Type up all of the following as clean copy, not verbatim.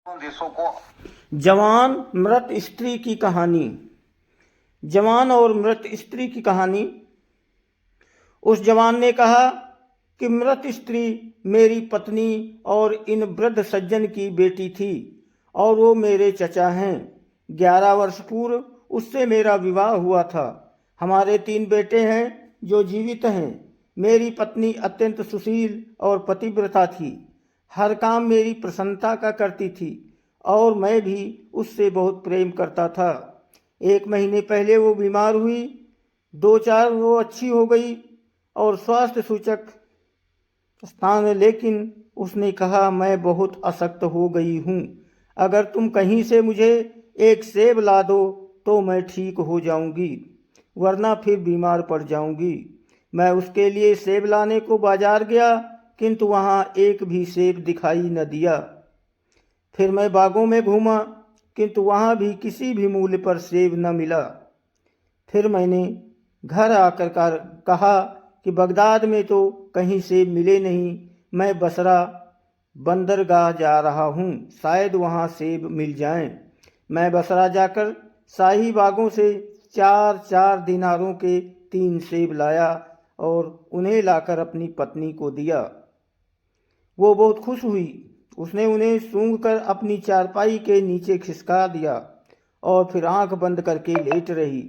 देशों को। जवान मृत स्त्री की कहानी। जवान और मृत स्त्री की कहानी। उस जवान ने कहा कि मृत स्त्री मेरी पत्नी और इन वृद्ध सज्जन की बेटी थी और वो मेरे चचा हैं। 11 वर्ष पूर्व उससे मेरा विवाह हुआ था। हमारे 3 बेटे हैं जो जीवित हैं। मेरी पत्नी अत्यंत सुशील और पतिव्रता थी। हर काम मेरी प्रसन्नता का करती थी और मैं भी उससे बहुत प्रेम करता था। 1 महीने पहले वो बीमार हुई। 2-4 वो अच्छी हो गई और स्वास्थ्य सूचक स्थान, लेकिन उसने कहा मैं बहुत अशक्त हो गई हूँ। अगर तुम कहीं से मुझे एक सेब ला दो तो मैं ठीक हो जाऊंगी, वरना फिर बीमार पड़ जाऊंगी। मैं उसके लिए सेब लाने को बाजार गया, किंतु वहाँ एक भी सेब दिखाई न दिया। फिर मैं बागों में घूमा, किंतु वहाँ भी किसी भी मूल्य पर सेब न मिला। फिर मैंने घर आकर कहा कि बगदाद में तो कहीं सेब मिले नहीं। मैं बसरा बंदरगाह जा रहा हूँ, शायद वहाँ सेब मिल जाएं। मैं बसरा जाकर शाही बागों से 4-4 दिनारों के 3 सेब लाया और उन्हें लाकर अपनी पत्नी को दिया। वो बहुत खुश हुई। उसने उन्हें सूंघकर अपनी चारपाई के नीचे खिसका दिया और फिर आंख बंद करके लेट रही।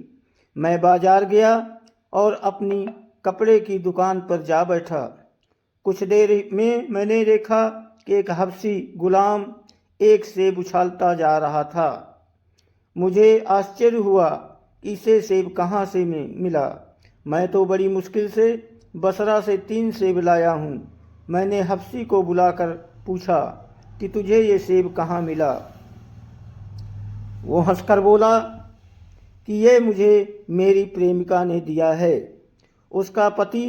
मैं बाजार गया और अपनी कपड़े की दुकान पर जा बैठा। कुछ देर में मैंने देखा कि एक हबशी गुलाम एक सेब उछालता जा रहा था। मुझे आश्चर्य हुआ कि इसे सेब कहाँ से मिला। मैं तो बड़ी मुश्किल से बसरा से 3 सेब लाया हूँ। मैंने हबशी को बुलाकर पूछा कि तुझे ये सेब कहाँ मिला। वो हंसकर बोला कि ये मुझे मेरी प्रेमिका ने दिया है। उसका पति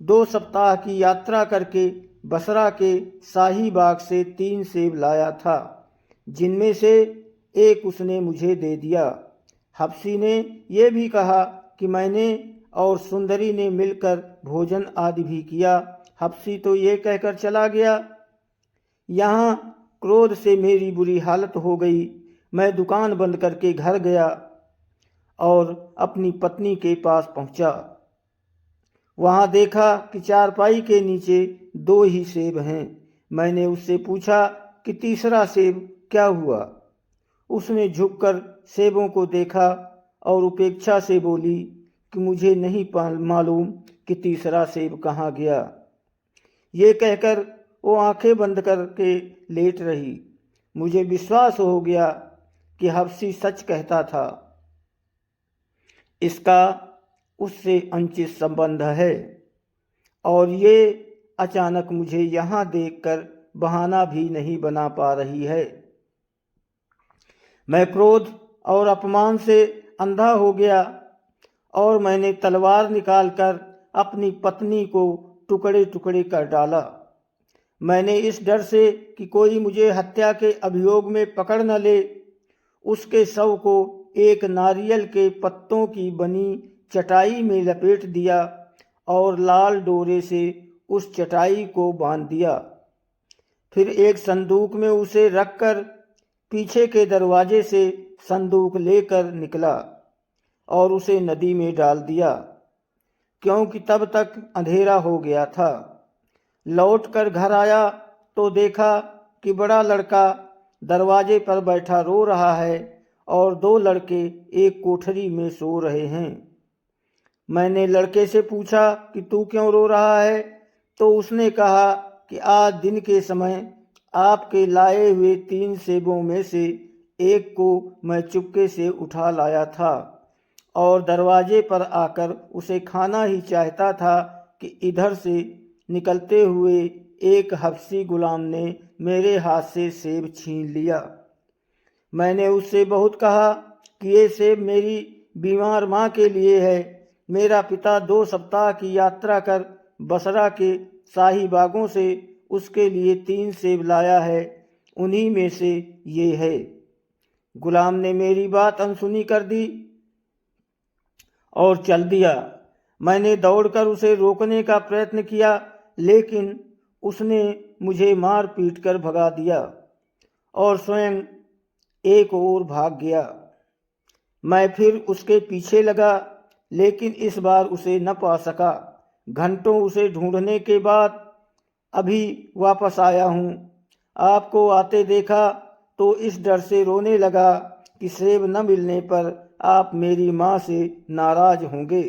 2 सप्ताह की यात्रा करके बसरा के शाही बाग से 3 सेब लाया था, जिनमें से एक उसने मुझे दे दिया। हबशी ने यह भी कहा कि मैंने और सुंदरी ने मिलकर भोजन आदि भी किया। हबशी तो ये कहकर चला गया। यहाँ क्रोध से मेरी बुरी हालत हो गई। मैं दुकान बंद करके घर गया और अपनी पत्नी के पास पहुंचा। वहां देखा कि चारपाई के नीचे 2 ही सेब हैं। मैंने उससे पूछा कि तीसरा सेब क्या हुआ। उसने झुककर सेबों को देखा और उपेक्षा से बोली कि मुझे नहीं मालूम कि तीसरा सेब कहाँ गया। ये कहकर वो आंखें बंद करके लेट रही। मुझे विश्वास हो गया कि हबशी सच कहता था। इसका उससे अनुचित संबंध है और ये अचानक मुझे यहाँ देखकर बहाना भी नहीं बना पा रही है। मैं क्रोध और अपमान से अंधा हो गया और मैंने तलवार निकालकर अपनी पत्नी को टुकड़े टुकड़े कर डाला। मैंने इस डर से कि कोई मुझे हत्या के अभियोग में पकड़ न ले, उसके शव को एक नारियल के पत्तों की बनी चटाई में लपेट दिया और लाल डोरे से उस चटाई को बांध दिया। फिर एक संदूक में उसे रखकर पीछे के दरवाजे से संदूक लेकर निकला और उसे नदी में डाल दिया, क्योंकि तब तक अंधेरा हो गया था। लौटकर घर आया तो देखा कि बड़ा लड़का दरवाजे पर बैठा रो रहा है और 2 लड़के एक कोठरी में सो रहे हैं। मैंने लड़के से पूछा कि तू क्यों रो रहा है, तो उसने कहा कि आज दिन के समय आपके लाए हुए 3 सेबों में से एक को मैं चुपके से उठा लाया था और दरवाजे पर आकर उसे खाना ही चाहता था कि इधर से निकलते हुए एक हबशी गुलाम ने मेरे हाथ से सेब छीन लिया। मैंने उससे बहुत कहा कि ये सेब मेरी बीमार माँ के लिए है। मेरा पिता 2 सप्ताह की यात्रा कर बसरा के शाही बागों से उसके लिए 3 सेब लाया है, उन्हीं में से ये है। गुलाम ने मेरी बात अनसुनी कर दी और चल दिया। मैंने दौड़कर उसे रोकने का प्रयत्न किया, लेकिन उसने मुझे मार पीट कर भगा दिया और स्वयं एक ओर भाग गया। मैं फिर उसके पीछे लगा, लेकिन इस बार उसे न पा सका। घंटों उसे ढूंढने के बाद अभी वापस आया हूँ। आपको आते देखा तो इस डर से रोने लगा कि सेब न मिलने पर आप मेरी माँ से नाराज होंगे।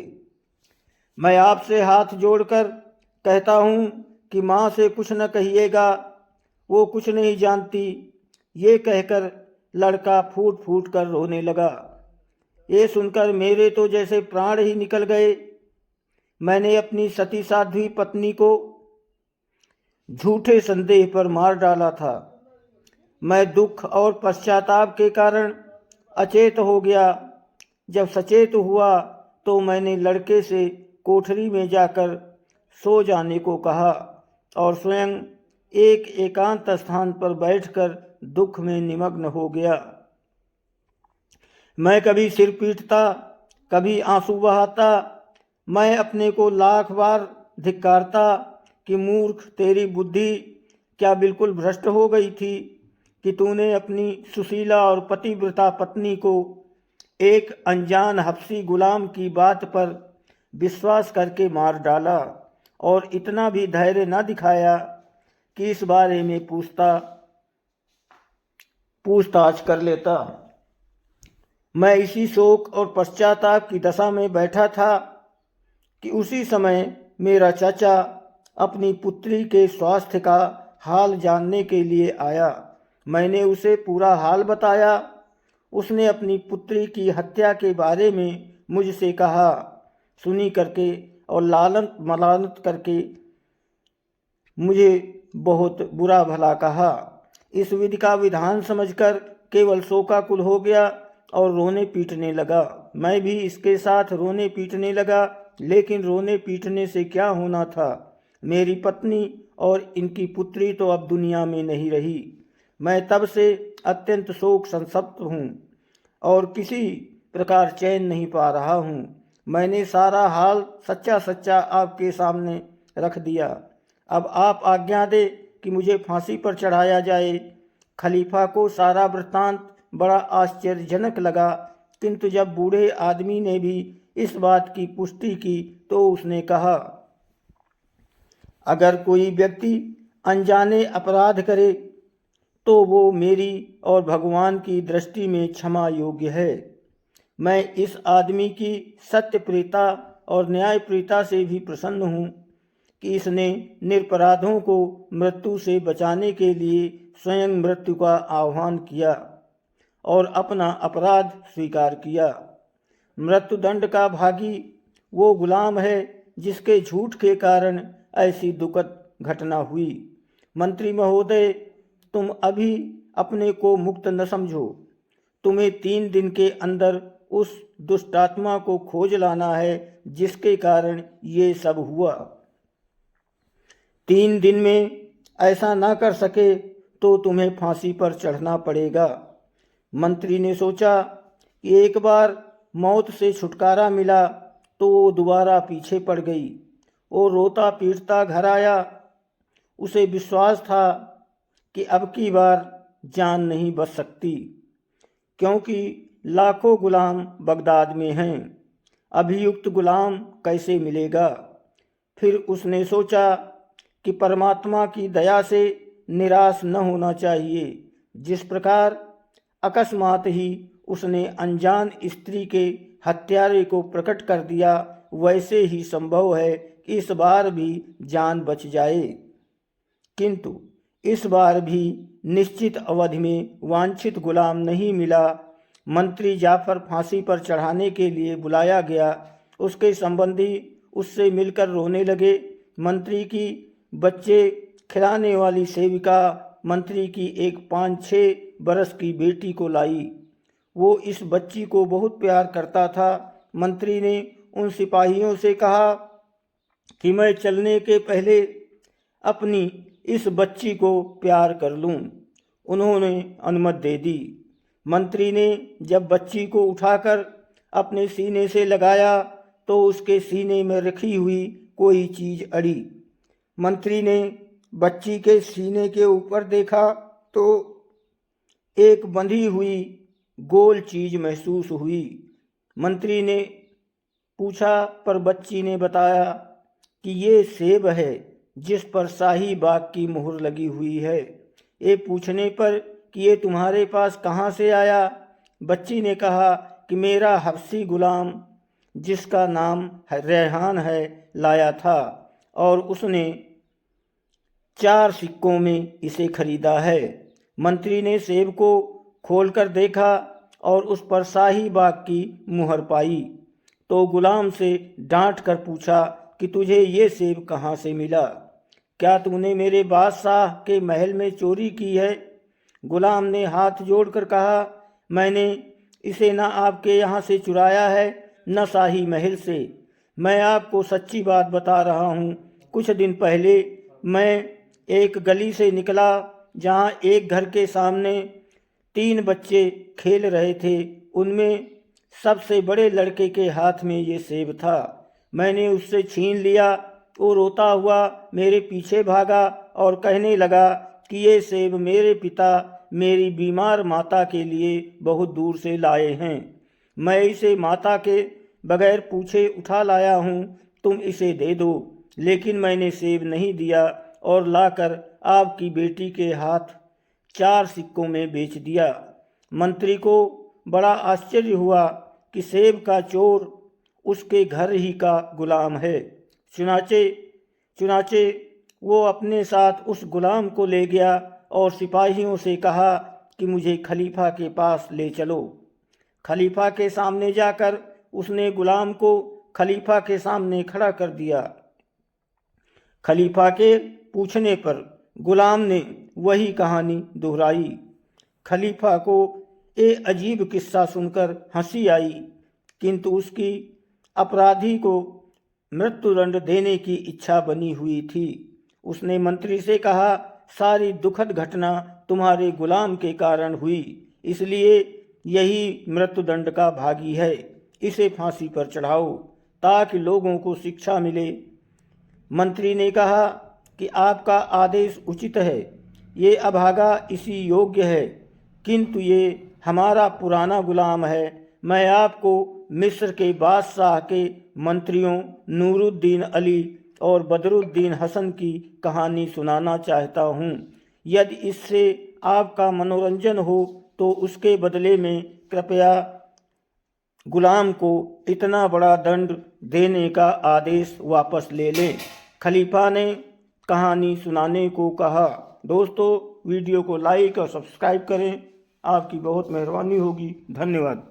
मैं आपसे हाथ जोड़कर कहता हूँ कि माँ से कुछ न कहिएगा, वो कुछ नहीं जानती। ये कहकर लड़का फूट फूट कर रोने लगा। ये सुनकर मेरे तो जैसे प्राण ही निकल गए। मैंने अपनी सती साध्वी पत्नी को झूठे संदेह पर मार डाला था। मैं दुख और पश्चाताप के कारण अचेत हो गया। जब सचेत हुआ तो मैंने लड़के से कोठरी में जाकर सो जाने को कहा और स्वयं एक एकांत स्थान पर बैठकर दुख में निमग्न हो गया। मैं कभी सिर पीटता, कभी आंसू बहाता। मैं अपने को लाख बार धिक्कारता कि मूर्ख, तेरी बुद्धि क्या बिल्कुल भ्रष्ट हो गई थी कि तूने अपनी सुशीला और पतिव्रता पत्नी को एक अनजान हबशी गुलाम की बात पर विश्वास करके मार डाला और इतना भी धैर्य न दिखाया कि इस बारे में पूछताछ कर लेता। मैं इसी शोक और पश्चाताप की दशा में बैठा था कि उसी समय मेरा चाचा अपनी पुत्री के स्वास्थ्य का हाल जानने के लिए आया। मैंने उसे पूरा हाल बताया। उसने अपनी पुत्री की हत्या के बारे में मुझसे कहा सुनी करके और लालन मलानत करके मुझे बहुत बुरा भला कहा। इस विधि का विधान समझकर केवल शोकाकुल हो गया और रोने पीटने लगा। मैं भी इसके साथ रोने पीटने लगा, लेकिन रोने पीटने से क्या होना था। मेरी पत्नी और इनकी पुत्री तो अब दुनिया में नहीं रही। मैं तब से अत्यंत शोक संतप्त हूँ और किसी प्रकार चैन नहीं पा रहा हूँ। मैंने सारा हाल सच्चा सच्चा आपके सामने रख दिया। अब आप आज्ञा दे कि मुझे फांसी पर चढ़ाया जाए। खलीफा को सारा वृत्तांत बड़ा आश्चर्यजनक लगा, किंतु जब बूढ़े आदमी ने भी इस बात की पुष्टि की तो उसने कहा, अगर कोई व्यक्ति अनजाने अपराध करे तो वो मेरी और भगवान की दृष्टि में क्षमा योग्य है। मैं इस आदमी की सत्यप्रियता और न्यायप्रियता से भी प्रसन्न हूँ कि इसने निरपराधों को मृत्यु से बचाने के लिए स्वयं मृत्यु का आह्वान किया और अपना अपराध स्वीकार किया। मृत्युदंड का भागी वो गुलाम है जिसके झूठ के कारण ऐसी दुखद घटना हुई। मंत्री महोदय, तुम अभी अपने को मुक्त न समझो। तुम्हें 3 दिन के अंदर उस दुष्टात्मा को खोज लाना है जिसके कारण ये सब हुआ। 3 दिन में ऐसा ना कर सके तो तुम्हें फांसी पर चढ़ना पड़ेगा। मंत्री ने सोचा कि एक बार मौत से छुटकारा मिला तो वो दोबारा पीछे पड़ गई। वो रोता पीटता घर आया। उसे विश्वास था कि अब की बार जान नहीं बच सकती, क्योंकि लाखों गुलाम बगदाद में हैं। अभियुक्त गुलाम कैसे मिलेगा। फिर उसने सोचा कि परमात्मा की दया से निराश न होना चाहिए। जिस प्रकार अकस्मात ही उसने अनजान स्त्री के हत्यारे को प्रकट कर दिया, वैसे ही संभव है कि इस बार भी जान बच जाए। किंतु इस बार भी निश्चित अवधि में वांछित गुलाम नहीं मिला। मंत्री जाफर फांसी पर चढ़ाने के लिए बुलाया गया। उसके संबंधी उससे मिलकर रोने लगे। मंत्री की बच्चे खिलाने वाली सेविका मंत्री की एक 5-6 बरस की बेटी को लाई। वो इस बच्ची को बहुत प्यार करता था। मंत्री ने उन सिपाहियों से कहा कि मैं चलने के पहले अपनी इस बच्ची को प्यार कर लूं। उन्होंने अनुमति दे दी। मंत्री ने जब बच्ची को उठाकर अपने सीने से लगाया तो उसके सीने में रखी हुई कोई चीज अड़ी। मंत्री ने बच्ची के सीने के ऊपर देखा तो एक बंधी हुई गोल चीज महसूस हुई। मंत्री ने पूछा, पर बच्ची ने बताया कि ये सेब है जिस पर शाही बाग की मुहर लगी हुई है। ये पूछने पर कि ये तुम्हारे पास कहाँ से आया, बच्ची ने कहा कि मेरा हबशी गुलाम जिसका नाम रेहान है लाया था और उसने 4 सिक्कों में इसे खरीदा है। मंत्री ने सेब को खोलकर देखा और उस पर शाही बाग की मुहर पाई तो गुलाम से डांट कर पूछा कि तुझे ये सेब कहाँ से मिला? क्या तूने मेरे बादशाह के महल में चोरी की है? गुलाम ने हाथ जोड़कर कहा, मैंने इसे न आपके यहाँ से चुराया है न शाही महल से। मैं आपको सच्ची बात बता रहा हूँ। कुछ दिन पहले मैं एक गली से निकला जहाँ एक घर के सामने 3 बच्चे खेल रहे थे। उनमें सबसे बड़े लड़के के हाथ में ये सेब था। मैंने उससे छीन लिया। वो रोता हुआ मेरे पीछे भागा और कहने लगा कि ये सेब मेरे पिता मेरी बीमार माता के लिए बहुत दूर से लाए हैं। मैं इसे माता के बगैर पूछे उठा लाया हूँ, तुम इसे दे दो। लेकिन मैंने सेब नहीं दिया और लाकर आपकी बेटी के हाथ 4 सिक्कों में बेच दिया। मंत्री को बड़ा आश्चर्य हुआ कि सेब का चोर उसके घर ही का गुलाम है। चुनाचे वो अपने साथ उस गुलाम को ले गया और सिपाहियों से कहा कि मुझे खलीफा के पास ले चलो। खलीफा के सामने जाकर उसने गुलाम को खलीफा के सामने खड़ा कर दिया। खलीफा के पूछने पर गुलाम ने वही कहानी दोहराई। खलीफा को ये अजीब किस्सा सुनकर हंसी आई, किंतु उसकी अपराधी को मृत्युदंड देने की इच्छा बनी हुई थी। उसने मंत्री से कहा, सारी दुखद घटना तुम्हारे गुलाम के कारण हुई, इसलिए यही मृत्युदंड का भागी है। इसे फांसी पर चढ़ाओ ताकि लोगों को शिक्षा मिले। मंत्री ने कहा कि आपका आदेश उचित है, ये अभागा इसी योग्य है, किंतु ये हमारा पुराना गुलाम है। मैं आपको मिस्र के बादशाह के मंत्रियों नूरुद्दीन अली और बदरुद्दीन हसन की कहानी सुनाना चाहता हूँ। यदि इससे आपका मनोरंजन हो तो उसके बदले में कृपया गुलाम को इतना बड़ा दंड देने का आदेश वापस ले लें। खलीफा ने कहानी सुनाने को कहा। दोस्तों, वीडियो को लाइक और सब्सक्राइब करें, आपकी बहुत मेहरबानी होगी। धन्यवाद।